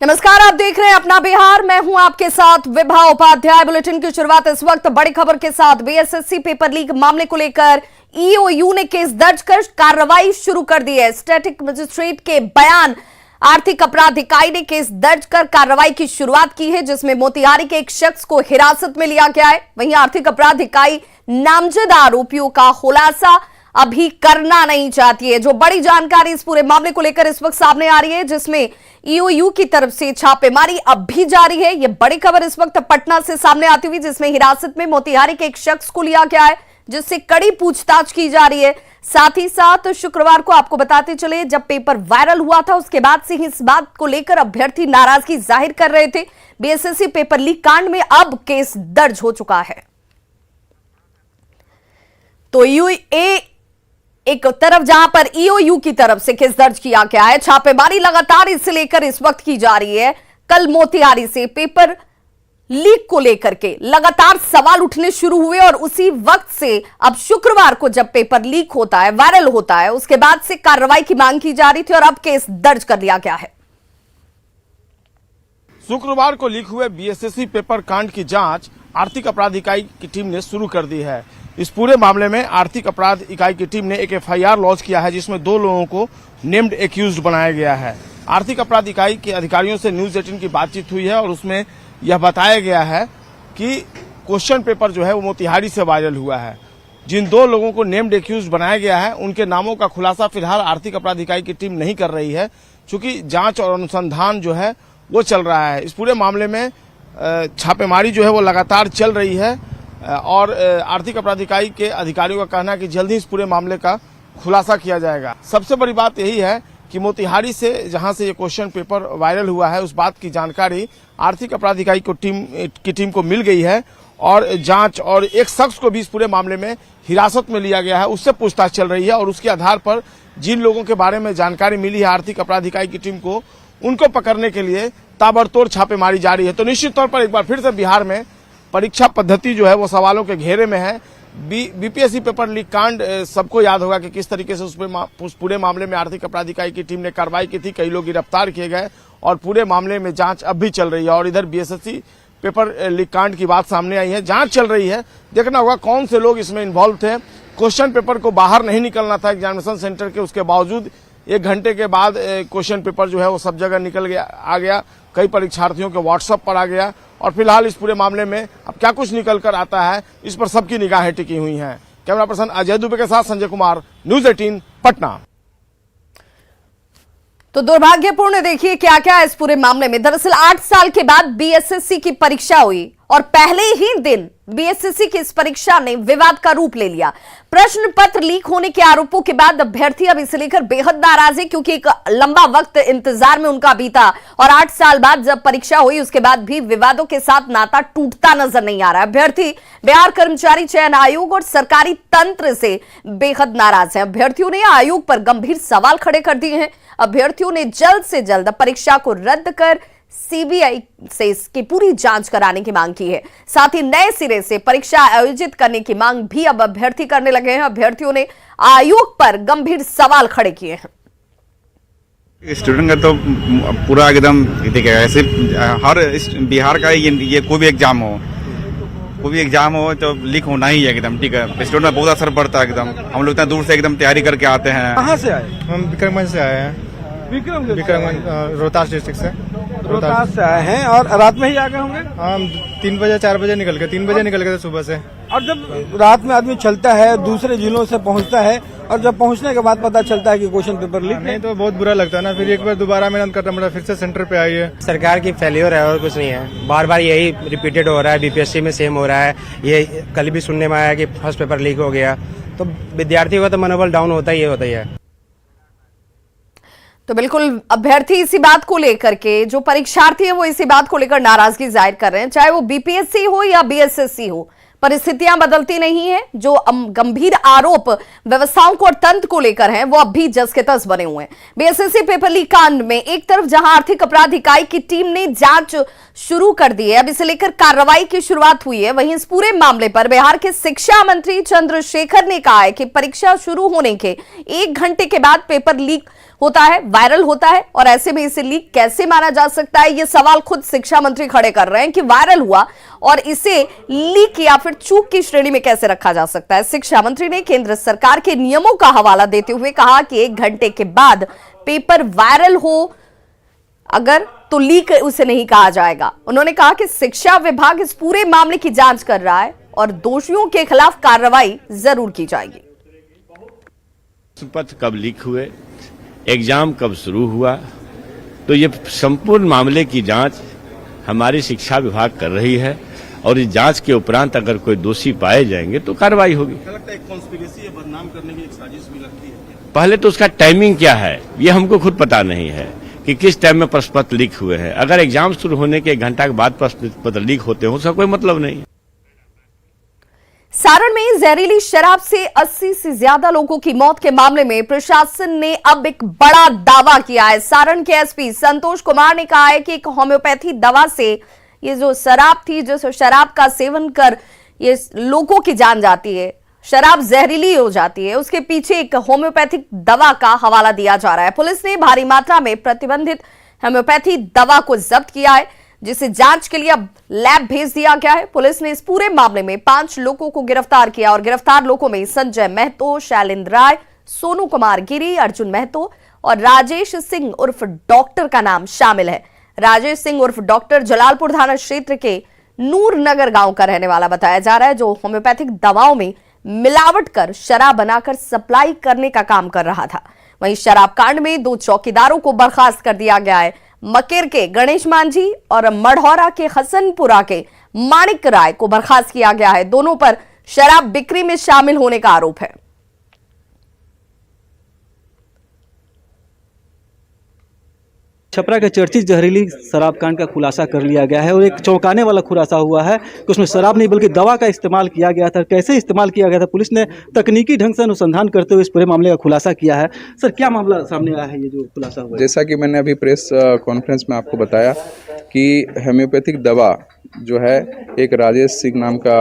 नमस्कार, आप देख रहे हैं अपना बिहार। मैं हूं आपके साथ विभा उपाध्याय। बुलेटिन की शुरुआत इस वक्त बड़ी खबर के साथ। बीएसएससी पेपर लीक मामले को लेकर ईओयू ने केस दर्ज कर कार्रवाई शुरू कर दी है। स्टैटिक मजिस्ट्रेट के बयान आर्थिक अपराध इकाई ने केस दर्ज कर कार्रवाई की शुरुआत की है, जिसमें मोतिहारी के एक शख्स को हिरासत में लिया गया है। वहीं आर्थिक अपराध इकाई नामजद आरोपियों का खुलासा अभी करना नहीं चाहती है। जो बड़ी जानकारी इस पूरे मामले को लेकर इस वक्त सामने आ रही है, जिसमें ईओयू की तरफ से छापेमारी अब भी जारी है। यह बड़ी खबर इस वक्त पटना से सामने आती हुई, जिसमें हिरासत में मोतिहारी के एक शख्स को लिया गया है, जिससे कड़ी पूछताछ की जा रही है। साथ ही साथ शुक्रवार को आपको बताते चले, जब पेपर वायरल हुआ था उसके बाद से ही इस बात को लेकर अभ्यर्थी नाराजगी जाहिर कर रहे थे। बीएसएससी पेपर लीक कांड में अब केस दर्ज हो चुका है। तो एक तरफ जहां पर ईओयू की तरफ से केस दर्ज किया गया है, छापेमारी लगातार इसे लेकर इस वक्त की जा रही है। कल मोतिहारी से पेपर लीक को लेकर के लगातार सवाल उठने शुरू हुए और उसी वक्त से अब शुक्रवार को जब पेपर लीक होता है, वायरल होता है, उसके बाद से कार्रवाई की मांग की जा रही थी और अब केस दर्ज कर लिया गया है। शुक्रवार को लीक हुए बीएसएससी पेपर कांड की जांच आर्थिक अपराध इकाई की टीम ने शुरू कर दी है। इस पूरे मामले में आर्थिक अपराध इकाई की टीम ने एक एफआईआर लॉन्च किया है, जिसमें 2 लोगों को नेम्ड एक्यूज्ड बनाया गया है। आर्थिक अपराध इकाई के अधिकारियों से न्यूज 18 की बातचीत हुई है और उसमें यह बताया गया है कि क्वेश्चन पेपर जो है वो मोतिहारी से वायरल हुआ है। जिन 2 लोगों को नेम्ड एक्यूज्ड बनाया गया है, उनके नामों का खुलासा फिलहाल आर्थिक अपराध इकाई की टीम नहीं कर रही है, चूंकि जांच और अनुसंधान जो है वो चल रहा है। इस पूरे मामले में छापेमारी जो है वो लगातार चल रही है और आर्थिक अपराध इकाई के अधिकारियों का कहना है कि जल्द ही इस पूरे मामले का खुलासा किया जाएगा। सबसे बड़ी बात यही है कि मोतिहारी से जहां से ये क्वेश्चन पेपर वायरल हुआ है, उस बात की जानकारी आर्थिक अपराध इकाई की टीम को मिल गई है और जांच और एक शख्स को भी इस पूरे मामले में हिरासत में लिया गया है, उससे पूछताछ चल रही है और उसके आधार पर जिन लोगों के बारे में जानकारी मिली है आर्थिक अपराध इकाई की टीम को, उनको पकड़ने के लिए ताबड़तोड़ छापेमारी जारी है। तो निश्चित तौर पर एक बार फिर से बिहार में परीक्षा पद्धति जो है वो सवालों के घेरे में है। बीपीएससी पेपर लीक कांड सबको याद होगा कि किस तरीके से उस पूरे मामले में आर्थिक अपराध इकाई की टीम ने कार्रवाई की थी, कई लोग गिरफ्तार किए गए और पूरे मामले में जांच अब भी चल रही है। और इधर बीएसएससी पेपर लीक कांड की बात सामने आई है, जांच चल रही है, देखना होगा कौन से लोग इसमें इन्वॉल्व थे। क्वेश्चन पेपर को बाहर नहीं निकलना था एग्जामिनेशन सेंटर के, उसके बावजूद 1 घंटे के बाद क्वेश्चन पेपर जो है वो सब जगह निकल गया, आ गया, कई परीक्षार्थियों के व्हाट्सएप पर आ गया और फिलहाल इस पूरे मामले में अब क्या कुछ निकल कर आता है, इस पर सबकी निगाहें टिकी हुई हैं। कैमरा पर्सन अजय दुबे के साथ संजय कुमार, न्यूज 18 पटना। तो दुर्भाग्यपूर्ण देखिए क्या क्या इस पूरे मामले में। दरअसल 8 साल के बाद बीएसएससी की परीक्षा हुई और पहले ही दिन बीएसएससी की इस परीक्षा ने विवाद का रूप ले लिया। प्रश्न पत्र लीक होने के आरोपों के बाद अभ्यर्थी अब इसे लेकर बेहद नाराज है, क्योंकि एक लंबा वक्त इंतजार में उनका बीता और 8 साल बाद जब परीक्षा हुई उसके बाद भी विवादों के साथ नाता टूटता नजर नहीं आ रहा। अभ्यर्थी बिहार कर्मचारी चयन आयोग और सरकारी तंत्र से बेहद नाराज है। अभ्यर्थियों ने आयोग पर गंभीर सवाल खड़े कर दिए हैं। अभ्यर्थियों ने जल्द से जल्द परीक्षा को रद्द कर सीबीआई से इसकी पूरी जांच कराने की मांग की है। साथ ही नए सिरे से परीक्षा आयोजित करने की मांग भी अब अभ्यर्थी करने लगे हैं। अभ्यर्थियों ने आयोग पर गंभीर सवाल खड़े किए हैं। स्टूडेंट का तो पूरा एकदम ऐसे हर बिहार का ये कोई भी एग्जाम हो तो लीक होना ही है एकदम, ठीक है। स्टूडेंट में बहुत असर पड़ता है एकदम। हम लोग इतना दूर से एकदम तैयारी करके आते हैं। कहाँ से आए? हम विक्रमगंज से आए हैं। विक्रमगंज रोहतास डिस्ट्रिक्ट से। रोहतास से आए हैं और रात में ही आ गए होंगे? हम 3 बजे 4 बजे निकल गए, 3 बजे निकल गए थे सुबह से। और जब रात में आदमी चलता है, दूसरे जिलों से पहुंचता है और जब पहुंचने के बाद पता चलता है कि क्वेश्चन पेपर लीक नहीं, तो बहुत बुरा लगता है ना। फिर एक बार दोबारा मेहनत करना पड़ा, फिर से सेंटर पे आई है। सरकार की फेल्योर है और कुछ नहीं है। बार बार यही रिपीटेड हो रहा है। बीपीएससी में सेम हो रहा है। ये कल भी सुनने में आया कि फर्स्ट पेपर लीक हो गया, तो विद्यार्थियों का तो मनोबल डाउन होता ही है। तो बिल्कुल अभ्यर्थी इसी बात को लेकर के, जो परीक्षार्थी है वो इसी बात को लेकर नाराजगी जाहिर कर रहे हैं। चाहे वो बीपीएससी हो या बीएसएससी हो, परिस्थितियां बदलती नहीं है। जो गंभीर आरोप व्यवस्थाओं को और तंत्र को लेकर हैं, वो अब भी जस के तस बने हुए हैं। बीएसएससी पेपर लीक कांड में एक तरफ जहां आर्थिक अपराध इकाई की टीम ने जांच शुरू कर दी है। अब इसे लेकर कार्रवाई की शुरुआत हुई है। वहीं इस पूरे मामले पर बिहार के शिक्षा मंत्री चंद्रशेखर ने कहा है कि परीक्षा शुरू होने के 1 घंटे के बाद पेपर लीक होता है, वायरल होता है, और ऐसे में इसे लीक कैसे माना जा सकता है, यह सवाल खुद शिक्षा मंत्री खड़े कर रहे हैं कि वायरल हुआ और इसे लीक या फिर चूक की श्रेणी में कैसे रखा जा सकता है। शिक्षा मंत्री ने केंद्र सरकार के नियमों का हवाला देते हुए कहा कि 1 घंटे के बाद पेपर वायरल हो अगर तो लीक उसे नहीं कहा जाएगा। उन्होंने कहा कि शिक्षा विभाग इस पूरे मामले की जांच कर रहा है और दोषियों के खिलाफ कार्रवाई जरूर की जाएगी। पत्र कब लीक हुए, एग्जाम कब शुरू हुआ, तो ये संपूर्ण मामले की जांच हमारी शिक्षा विभाग कर रही है और इस जांच के उपरांत अगर कोई दोषी पाए जाएंगे तो कार्रवाई होगी। लगता है एक कॉन्स्पिरेसी है, बदनाम करने की एक साजिश भी लगती है। पहले तो उसका टाइमिंग क्या है ये हमको खुद पता नहीं है कि किस टाइम में प्रश्न पत्र लीक हुए हैं। अगर एग्जाम शुरू होने के 1 घंटा के बाद प्रश्न पत्र लीक होते हो उसका कोई मतलब नहीं। सारण में जहरीली शराब से 80 से ज्यादा लोगों की मौत के मामले में प्रशासन ने अब एक बड़ा दावा किया है। सारण के एसपी संतोष कुमार ने कहा है कि एक होम्योपैथी दवा से ये जो शराब थी, जो शराब का सेवन कर ये लोगों की जान जाती है, शराब जहरीली हो जाती है, उसके पीछे एक होम्योपैथिक दवा का हवाला दिया जा रहा है। पुलिस ने भारी मात्रा में प्रतिबंधित होम्योपैथी दवा को जब्त किया है, जिसे जांच के लिए अब लैब भेज दिया गया है। पुलिस ने इस पूरे मामले में 5 लोगों को गिरफ्तार किया और गिरफ्तार लोगों में संजय महतो, शैलेंद्र राय, सोनू कुमार गिरी, अर्जुन महतो और राजेश सिंह उर्फ डॉक्टर का नाम शामिल है। राजेश सिंह उर्फ डॉक्टर जलालपुर थाना क्षेत्र के नूर नगर गांव का रहने वाला बताया जा रहा है, जो होम्योपैथिक दवाओं में मिलावट कर शराब बनाकर सप्लाई करने का काम कर रहा था। वहीं शराब कांड में 2 चौकीदारों को बर्खास्त कर दिया गया है। मकेर के गणेश मांझी और मढ़ौरा के हसनपुरा के माणिक राय को बर्खास्त किया गया है। दोनों पर शराब बिक्री में शामिल होने का आरोप है। छपरा के चर्चित जहरीली शराब कांड का खुलासा कर लिया गया है और एक चौंकाने वाला खुलासा हुआ है कि उसमें शराब नहीं बल्कि दवा का इस्तेमाल किया गया था। कैसे इस्तेमाल किया गया था, पुलिस ने तकनीकी ढंग से अनुसंधान करते हुए इस पूरे मामले का खुलासा किया है। सर, क्या मामला सामने आया है ये जो खुलासा हुआ है? जैसा कि मैंने अभी प्रेस कॉन्फ्रेंस में आपको बताया कि होम्योपैथिक दवा जो है एक राजेश सिंह नाम का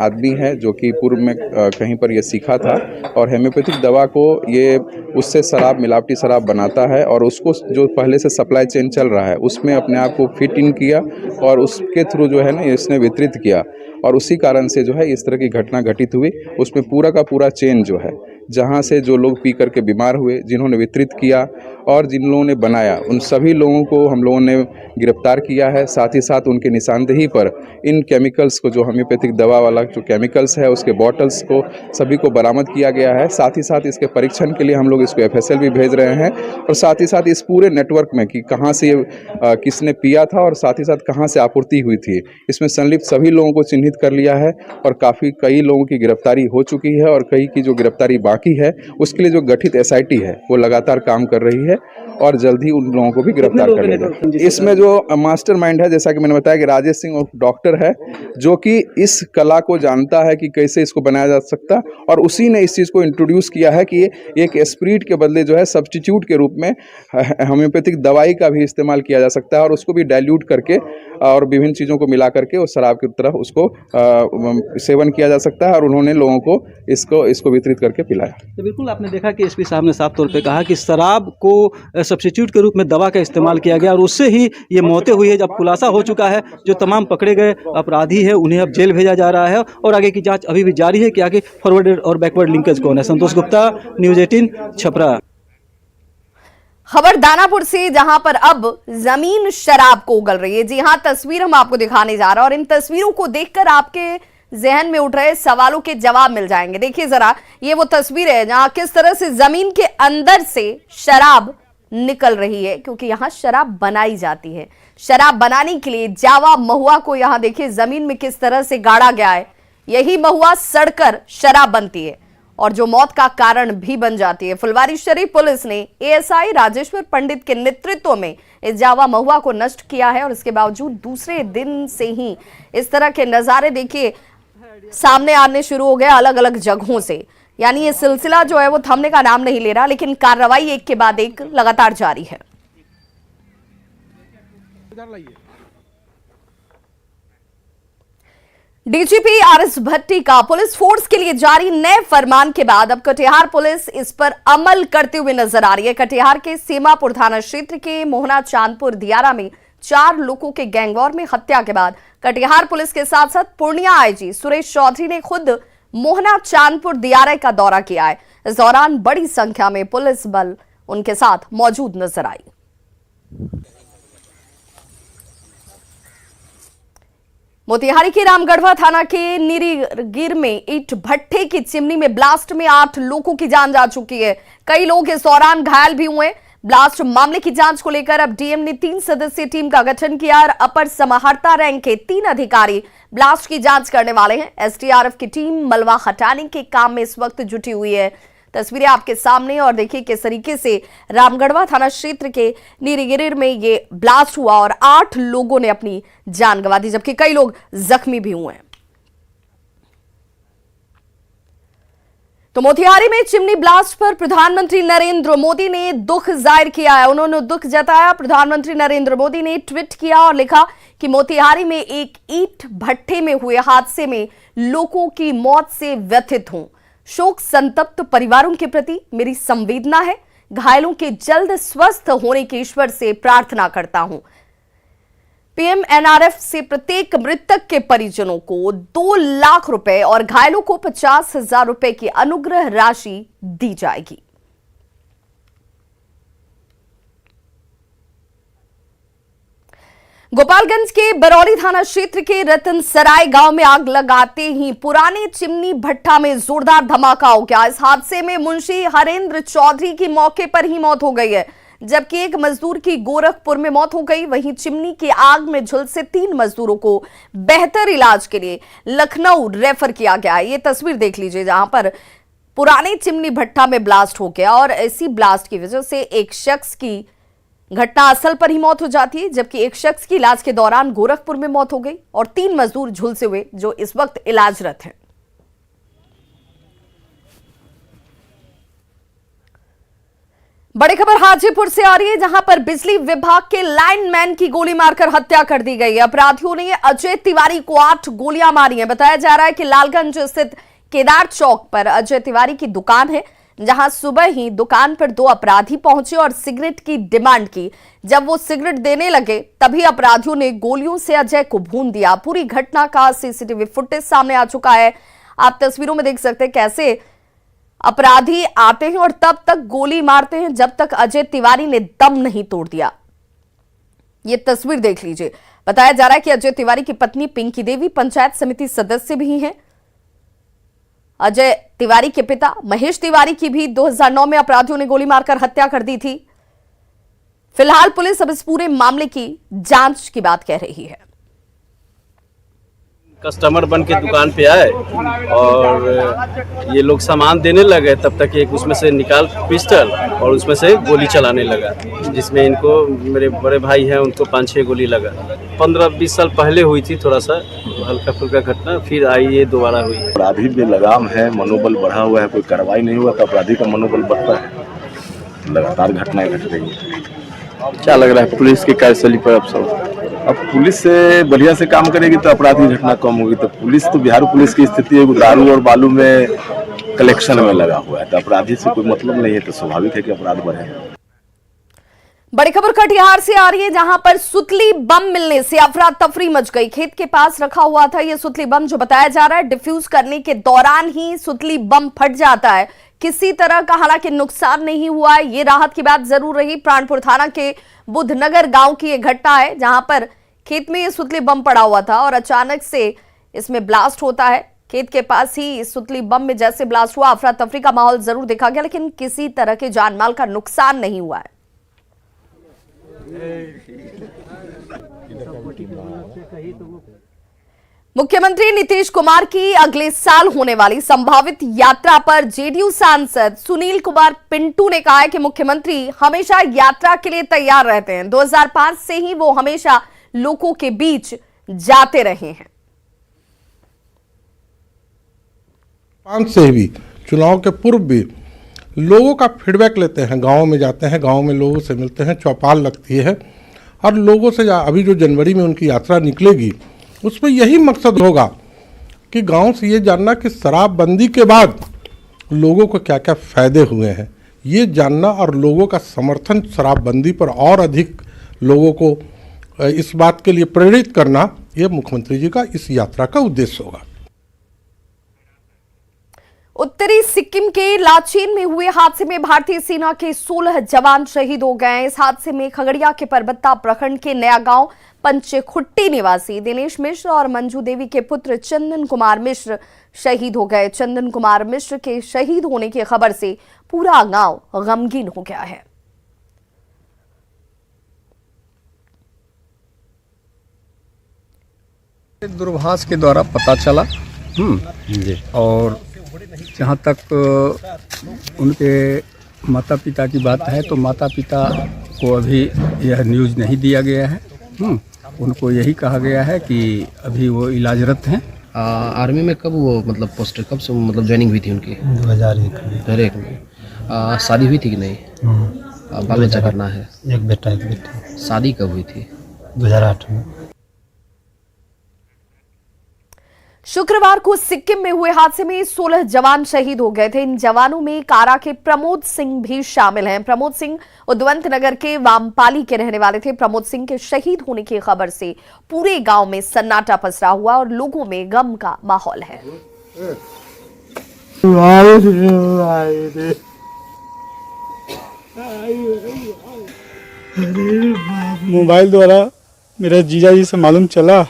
आदमी है जो कि पूर्व में कहीं पर ये सीखा था और होम्योपैथिक दवा को ये उससे शराब, मिलावटी शराब बनाता है और उसको जो पहले से सप्लाई चेन चल रहा है उसमें अपने आप को फिट इन किया और उसके थ्रू जो है ना इसने वितरित किया और उसी कारण से जो है इस तरह की घटना घटित हुई। उसमें पूरा का पूरा चेन जो है, जहाँ से जो लोग पी करके बीमार हुए, जिन्होंने वितरित किया और जिन लोगों ने बनाया, उन सभी लोगों को हम लोगों ने गिरफ्तार किया है। साथ ही साथ उनके निशानदेही पर इन केमिकल्स को, जो होम्योपैथिक दवा वाला जो केमिकल्स है उसके बॉटल्स को सभी को बरामद किया गया है। साथ ही साथ इसके परीक्षण के लिए हम लोग इसको FSL भी भेज रहे हैं और साथ ही साथ इस पूरे नेटवर्क में कि कहाँ से किसने पिया था और साथ ही साथ कहाँ से आपूर्ति हुई थी, इसमें संलिप्त सभी लोगों को चिन्हित कर लिया है और कई लोगों की गिरफ्तारी हो चुकी है और कई की जो गिरफ्तारी बाकी है उसके लिए जो गठित SIT है वो लगातार काम कर रही है और जल्द ही उन लोगों को भी गिरफ्तार कर लेगा। इसमें जो मास्टरमाइंड है, जैसा कि मैंने बताया कि राजेश सिंह डॉक्टर है जो कि इस कला को जानता है कि कैसे इसको बनाया जा सकता, और उसी ने इस चीज़ को इंट्रोड्यूस किया है कि एक स्प्रिट के बदले जो है सब्स्टिट्यूट के रूप में होम्योपैथिक दवाई का भी इस्तेमाल किया जा सकता है और उसको भी डाइल्यूट करके और विभिन्न चीज़ों को मिला करके उस शराब की तरफ उसको सेवन किया जा सकता है और उन्होंने लोगों को इसको वितरित करके पिलाया। तो बिल्कुल आपने देखा कि एसपी साहब ने साफ तौर पे कहा कि शराब को सब्स्टिट्यूट के रूप में दवा का इस्तेमाल किया गया और उससे ही ये मौतें हुई है। जब खुलासा हो चुका है, जो तमाम पकड़े गए अपराधी है उन्हें अब जेल भेजा जा रहा है और आगे की जांच अभी भी जारी है कि आगे फॉरवर्ड और बैकवर्ड लिंकेज कौन है। संतोष गुप्ता, न्यूज़ 18 छपरा। खबर दानापुर से, जहां पर अब जमीन शराब को उगल रही है। जी हां, तस्वीर हम आपको दिखाने जा रहे हैं और इन तस्वीरों को देखकर आपके जहन में उठ रहे सवालों के जवाब मिल जाएंगे। देखिए जरा, ये वो तस्वीर है जहां किस तरह से जमीन के अंदर से शराब निकल रही है, क्योंकि यहां शराब बनाई जाती है। शराब बनाने के लिए जावा महुआ को यहां देखिए जमीन में किस तरह से गाड़ा गया है। यही महुआ सड़कर शराब बनती है और जो मौत का कारण भी बन जाती है। फुलवारीशरीफ पुलिस ने ASI राजेश्वर पंडित के नेतृत्व में इस जावा महुआ को नष्ट किया है और इसके बावजूद दूसरे दिन से ही इस तरह के नजारे देखिए सामने आने शुरू हो गए अलग अलग जगहों से। यानी ये सिलसिला जो है वो थमने का नाम नहीं ले रहा, लेकिन कार्रवाई एक के बाद एक लगातार जारी है। डीजीपी आरएस भट्टी का पुलिस फोर्स के लिए जारी नए फरमान के बाद अब कटिहार पुलिस इस पर अमल करते हुए नजर आ रही है। कटिहार के सीमापुर थाना क्षेत्र के मोहना चांदपुर दियारा में 4 लोगों के गैंगवॉर में हत्या के बाद कटिहार पुलिस के साथ साथ पूर्णिया आईजी सुरेश चौधरी ने खुद मोहना चांदपुर दियारा का दौरा किया है। इस दौरान बड़ी संख्या में पुलिस बल उनके साथ मौजूद नजर आई। मोतिहारी के रामगढ़वा थाना के नीरीगिर में ईंट भट्ठे की चिमनी में ब्लास्ट में 8 लोगों की जान जा चुकी है। कई लोग इस दौरान घायल भी हुए। ब्लास्ट मामले की जांच को लेकर अब डीएम ने 3 सदस्यीय टीम का गठन किया और अपर समाहर्ता रैंक के 3 अधिकारी ब्लास्ट की जांच करने वाले हैं। एसडीआरएफ की टीम मलबा हटाने के काम में इस वक्त जुटी हुई है। तस्वीरें आपके सामने और देखिए किस तरीके से रामगढ़वा थाना क्षेत्र के नीरीगिर में ये ब्लास्ट हुआ और 8 लोगों ने अपनी जान गंवा दी, जबकि कई लोग जख्मी भी हुए हैं। तो मोतिहारी में चिमनी ब्लास्ट पर प्रधानमंत्री नरेंद्र मोदी ने दुख जाहिर किया है। उन्होंने दुख जताया। प्रधानमंत्री नरेंद्र मोदी ने ट्वीट किया और लिखा कि मोतिहारी में एक ईंट भट्ठे में हुए हादसे में लोगों की मौत से व्यथित हूं। शोक संतप्त परिवारों के प्रति मेरी संवेदना है। घायलों के जल्द स्वस्थ होने की ईश्वर से प्रार्थना करता हूं। पीएम एनआरएफ से प्रत्येक मृतक के परिजनों को 2 लाख रुपए और घायलों को 50,000 रुपए की अनुग्रह राशि दी जाएगी। गोपालगंज के बरौली थाना क्षेत्र के रतन सराय गांव में आग लगाते ही पुराने चिमनी भट्ठा में जोरदार धमाका हो गया। इस हादसे में मुंशी हरेंद्र चौधरी की मौके पर ही मौत हो गई है, जबकि एक मजदूर की गोरखपुर में मौत हो गई। वहीं चिमनी की आग में झुलसे 3 मजदूरों को बेहतर इलाज के लिए लखनऊ रेफर किया गया है। ये तस्वीर देख लीजिए जहां पर पुराने चिमनी भट्ठा में ब्लास्ट हो गया और इसी ब्लास्ट की वजह से एक शख्स की घटनास्थल पर ही मौत हो जाती है, जबकि एक शख्स की इलाज के दौरान गोरखपुर में मौत हो गई और 3 मजदूर झुलसे हुए जो इस वक्त इलाजरत हैं। बड़ी खबर हाजीपुर से आ रही है, जहां पर बिजली विभाग के लाइनमैन की गोली मारकर हत्या कर दी गई है। अपराधियों ने अजय तिवारी को 8 गोलियां मारी हैं। बताया जा रहा है कि लालगंज स्थित केदार चौक पर अजय तिवारी की दुकान है, जहां सुबह ही दुकान पर 2 अपराधी पहुंचे और सिगरेट की डिमांड की। जब वो सिगरेट देने लगे तभी अपराधियों ने गोलियों से अजय को भून दिया। पूरी घटना का सीसीटीवी फुटेज सामने आ चुका है। आप तस्वीरों में देख सकते हैं कैसे अपराधी आते हैं और तब तक गोली मारते हैं जब तक अजय तिवारी ने दम नहीं तोड़ दिया। ये तस्वीर देख लीजिए। बताया जा रहा है कि अजय तिवारी की पत्नी पिंकी देवी पंचायत समिति सदस्य भी हैं। अजय तिवारी के पिता महेश तिवारी की भी 2009 में अपराधियों ने गोली मारकर हत्या कर दी थी। फिलहाल पुलिस अब इस पूरे मामले की जांच की बात कह रही है। कस्टमर बन के दुकान पे आए और ये लोग सामान देने लगे, तब तक एक उसमें से निकाल पिस्टल और उसमें से गोली चलाने लगा, जिसमें इनको मेरे बड़े भाई हैं उनको 5-6 गोली लगा। 15-20 साल पहले हुई थी, थोड़ा सा हल्का फुल्का घटना, फिर आई ये दोबारा हुई। अपराधी में लगाम है, मनोबल बढ़ा हुआ है, कोई कार्रवाई नहीं हुआ तो अपराधी का मनोबल बढ़ता है। लगातार घटनाएं घट रही है। क्या लग रहा है पुलिस की कार्यशैली पर अब सब? अब पुलिस से बढ़िया से काम करेगी तो अपराधी घटना कम होगी। तो पुलिस तो बिहार पुलिस की स्थिति है दारू और बालू में कलेक्शन में लगा हुआ है, तो अपराधी से कोई मतलब नहीं है, तो स्वाभाविक है कि अपराध बढ़े। बड़ी खबर कटिहार से आ रही है, जहां पर सुतली बम मिलने से अफरा तफरी मच गई। खेत के पास रखा हुआ था यह सुतली बम, जो बताया जा रहा है डिफ्यूज करने के दौरान ही सुतली बम फट जाता है। किसी तरह का हालांकि नुकसान नहीं हुआ है, ये राहत की बात जरूर रही। प्राणपुर थाना के बुद्धनगर गांव की यह घटना है, जहां पर खेत में ये सुतली बम पड़ा हुआ था और अचानक से इसमें ब्लास्ट होता है। खेत के पास ही इस सुतली बम में जैसे ब्लास्ट हुआ, अफरा तफरी का माहौल जरूर देखा गया, लेकिन किसी तरह के जानमाल का नुकसान नहीं हुआ है। मुख्यमंत्री नीतीश कुमार की अगले साल होने वाली संभावित यात्रा पर जेडीयू सांसद सुनील कुमार पिंटू ने कहा है कि मुख्यमंत्री हमेशा यात्रा के लिए तैयार रहते हैं। 2005 से ही वो हमेशा लोगों के बीच जाते रहे हैं। 5 से भी चुनाव के पूर्व भी लोगों का फीडबैक लेते हैं, गांव में जाते हैं, गांव में लोगों से मिलते हैं, चौपाल लगती है और लोगों से अभी जो जनवरी में उनकी यात्रा निकलेगी उसमें यही मकसद होगा कि गांव से ये जानना कि शराबबंदी के बाद लोगों को क्या क्या फायदे हुए हैं, ये जानना और लोगों का समर्थन शराबबंदी पर और अधिक लोगों को इस बात के लिए प्रेरित करना, ये मुख्यमंत्री जी का इस यात्रा का उद्देश्य होगा। उत्तरी सिक्किम के लाचेन में हुए हादसे में भारतीय सेना के 16 जवान शहीद हो गए। इस हादसे में खगड़िया के परबत्ता प्रखंड के नया गांव पंचखुट्टी निवासी दिनेश मिश्र और मंजू देवी के पुत्र चंदन कुमार मिश्र शहीद हो गए। चंदन कुमार मिश्र के शहीद होने की खबर से पूरा गांव गमगीन हो गया है। दूरभाष के द्वारा पता चला जी। और जहाँ तक उनके माता पिता की बात है तो माता पिता को अभी यह न्यूज़ नहीं दिया गया है। उनको यही कहा गया है कि अभी वो इलाजरत हैं। आर्मी में कब वो मतलब पोस्ट कब से मतलब ज्वाइनिंग हुई थी उनकी? 2001 में। शादी हुई थी कि नहीं? बाल बच्चा करना है? एक बेटा एक बेटी। शादी कब हुई थी? 2008 में। शुक्रवार को सिक्किम में हुए हादसे में 16 जवान शहीद हो गए थे। इन जवानों में कारा के प्रमोद सिंह भी शामिल हैं। प्रमोद सिंह उद्वंत नगर के वामपाली के रहने वाले थे। प्रमोद सिंह के शहीद होने की खबर से पूरे गांव में सन्नाटा पसरा हुआ और लोगों में गम का माहौल है। मोबाइल द्वारा मेरे जीजा जी से मालूम चला,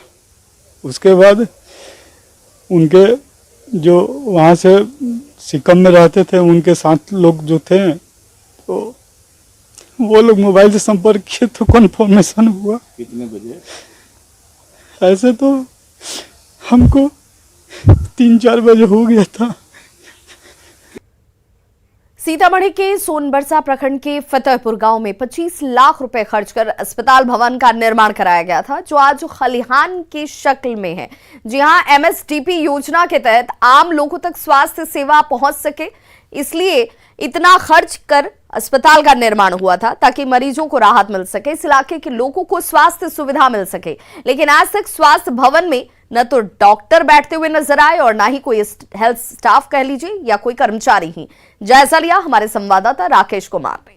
उसके बाद उनके जो वहाँ से सिक्किम में रहते थे उनके साथ लोग जो थे तो वो लोग मोबाइल से संपर्क किए तो कन्फर्मेशन हुआ। कितने बजे? ऐसे तो हमको 3-4 बजे हो गया था। सीतामढ़ी के सोनबरसा प्रखंड के फतेहपुर गांव में 25 लाख रुपए खर्च कर अस्पताल भवन का निर्माण कराया गया था, जो आज खलिहान की शक्ल में है। जी हां, एमएसडीपी योजना के तहत आम लोगों तक स्वास्थ्य सेवा पहुंच सके, इसलिए इतना खर्च कर अस्पताल का निर्माण हुआ था ताकि मरीजों को राहत मिल सके, इस इलाके के लोगों को स्वास्थ्य सुविधा मिल सके। लेकिन आज तक स्वास्थ्य भवन में न तो डॉक्टर बैठते हुए नजर आए और ना ही कोई हेल्थ स्टाफ कह लीजिए या कोई कर्मचारी ही। जायजा लिया हमारे संवाददाता राकेश कुमार ने।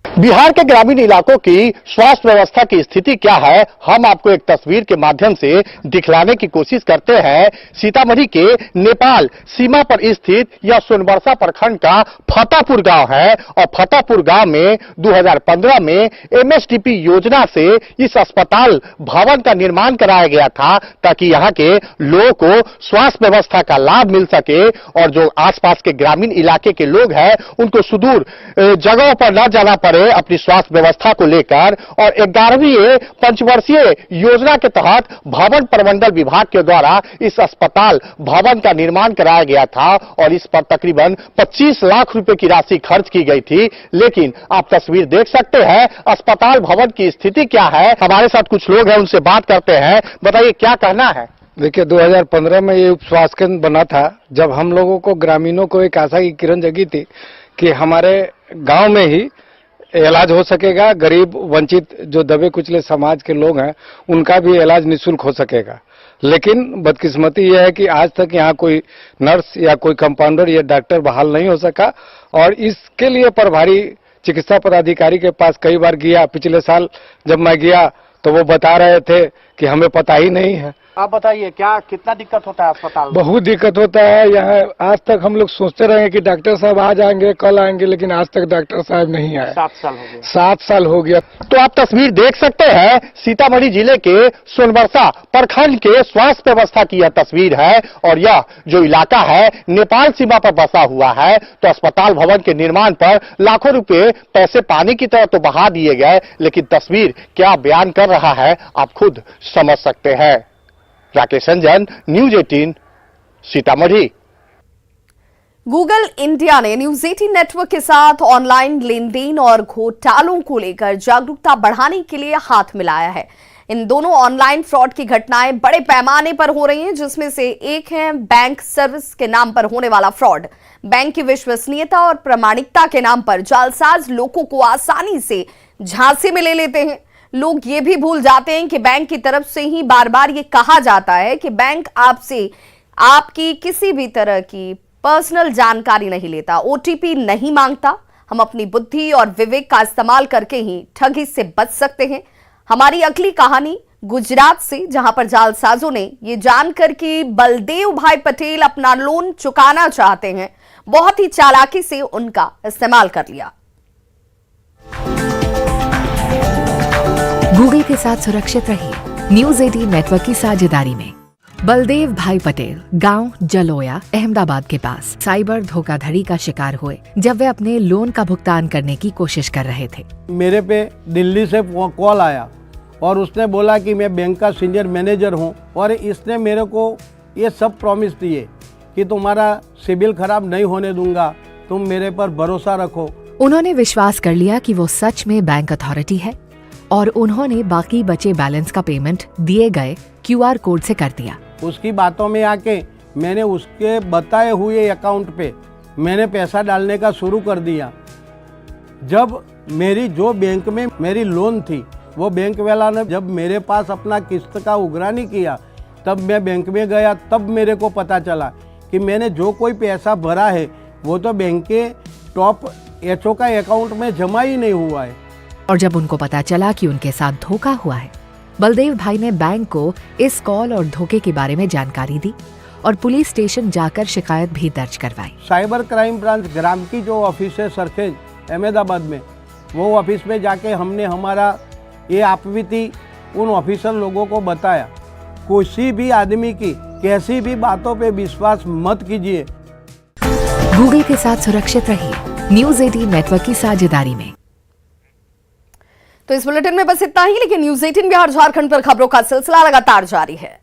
बिहार के ग्रामीण इलाकों की स्वास्थ्य व्यवस्था की स्थिति क्या है, हम आपको एक तस्वीर के माध्यम से दिखलाने की कोशिश करते हैं। सीतामढ़ी के नेपाल सीमा पर स्थित यह सोनबरसा प्रखंड का फतेहपुर गांव है और फतेहपुर गांव में 2015 में एमएसडीपी योजना से इस अस्पताल भवन का निर्माण कराया गया था ताकि यहाँ के लोगों को स्वास्थ्य व्यवस्था का लाभ मिल सके और जो आसपास के ग्रामीण इलाके के लोग हैं उनको सुदूर जगहों पर न जाना पड़े अपनी स्वास्थ्य व्यवस्था को लेकर। और 11वीं पंचवर्षीय योजना के तहत भवन प्रबंधन विभाग के द्वारा इस अस्पताल भवन का निर्माण कराया गया था और इस पर तकरीबन 25 लाख रुपए की राशि खर्च की गई थी। लेकिन आप तस्वीर देख सकते हैं अस्पताल भवन की स्थिति क्या है। हमारे साथ कुछ लोग हैं, उनसे बात करते हैं। बताइए क्या कहना है? देखिए 2015 में ये उप स्वास्थ्य केंद्र बना था, जब हम लोगों को ग्रामीणों को एक आशा की किरण जगी थी कि हमारे गांव में ही इलाज हो सकेगा, गरीब वंचित जो दबे कुचले समाज के लोग हैं उनका भी इलाज निःशुल्क हो सकेगा। लेकिन बदकिस्मती यह है कि आज तक यहाँ कोई नर्स या कोई कंपाउंडर या डॉक्टर बहाल नहीं हो सका और इसके लिए प्रभारी चिकित्सा पदाधिकारी के पास कई बार गया। पिछले साल जब मैं गया तो वो बता रहे थे कि हमें पता ही नहीं है। आप बताइए क्या कितना दिक्कत होता है अस्पताल में? बहुत दिक्कत होता है यहाँ। आज तक हम लोग सोचते रहे कि डॉक्टर साहब आ जाएंगे, कल आएंगे, लेकिन आज तक डॉक्टर साहब नहीं आए। 7 साल हो गया। 7 साल हो गया। तो आप तस्वीर देख सकते हैं, सीतामढ़ी जिले के सोनबरसा प्रखंड के स्वास्थ्य व्यवस्था की यह तस्वीर है और यह जो इलाका है नेपाल सीमा पर बसा हुआ है। तो अस्पताल भवन के निर्माण पर लाखों रुपए पैसे पानी की तरह तो बहा दिए गए, लेकिन तस्वीर क्या बयान कर रहा है आप खुद समझ सकते हैं। Rakesh Ranjan, news 18 Sitamarhi. Google India ने न्यूज 18 नेटवर्क के साथ ऑनलाइन लेन देन और घोटालों को लेकर जागरूकता बढ़ाने के लिए हाथ मिलाया है। इन दोनों ऑनलाइन फ्रॉड की घटनाएं बड़े पैमाने पर हो रही हैं, जिसमें से एक है बैंक सर्विस के नाम पर होने वाला फ्रॉड। बैंक की विश्वसनीयता और प्रामाणिकता के नाम पर जालसाज लोगों को आसानी से झांसे में ले लेते हैं। लोग ये भी भूल जाते हैं कि बैंक की तरफ से ही बार बार ये कहा जाता है कि बैंक आपसे आपकी किसी भी तरह की पर्सनल जानकारी नहीं लेता, ओटीपी नहीं मांगता। हम अपनी बुद्धि और विवेक का इस्तेमाल करके ही ठगी से बच सकते हैं। हमारी अगली कहानी गुजरात से, जहां पर जालसाजों ने ये जानकर कि बलदेव भाई पटेल अपना लोन चुकाना चाहते हैं, बहुत ही चालाकी से उनका इस्तेमाल कर लिया। गूगल के साथ सुरक्षित रहिए। न्यूज़ 18 नेटवर्क की साझेदारी में बलदेव भाई पटेल गांव जलोया अहमदाबाद के पास साइबर धोखाधड़ी का शिकार हुए जब वे अपने लोन का भुगतान करने की कोशिश कर रहे थे। मेरे पे दिल्ली से कॉल आया और उसने बोला कि मैं बैंक का सीनियर मैनेजर हूं और इसने मेरे को ये सब प्रॉमिस दिए कि तुम्हारा सिबिल खराब नहीं होने दूंगा, तुम मेरे पर भरोसा रखो। उन्होंने विश्वास कर लिया कि वो सच में बैंक अथॉरिटी है और उन्होंने बाकी बचे बैलेंस का पेमेंट दिए गए QR कोड से कर दिया। उसकी बातों में आके मैंने उसके बताए हुए अकाउंट पे मैंने पैसा डालने का शुरू कर दिया। जब मेरी जो बैंक में मेरी लोन थी, वो बैंक वाला ने जब मेरे पास अपना किस्त का उगरानी किया, तब मैं बैंक में गया, तब मेरे को पता चला कि मैंने जो कोई पैसा भरा है वो तो बैंक के टॉप HO का अकाउंट में जमा ही नहीं हुआ है। और जब उनको पता चला कि उनके साथ धोखा हुआ है, बलदेव भाई ने बैंक को इस कॉल और धोखे के बारे में जानकारी दी और पुलिस स्टेशन जाकर शिकायत भी दर्ज करवाई। साइबर क्राइम ब्रांच ग्राम की जो ऑफिस है सरखेज अहमदाबाद में, वो ऑफिस में जाके हमने हमारा ये आपबीती उन ऑफिसर लोगों को बताया। किसी भी आदमी की कैसी भी बातों पे विश्वास मत कीजिए। गूगल के साथ सुरक्षित रहिए। न्यूज़ 18 नेटवर्क की साझेदारी में। तो इस बुलेटिन में बस इतना ही, लेकिन न्यूज़ 18 बिहार झारखंड पर खबरों का सिलसिला लगातार जारी है।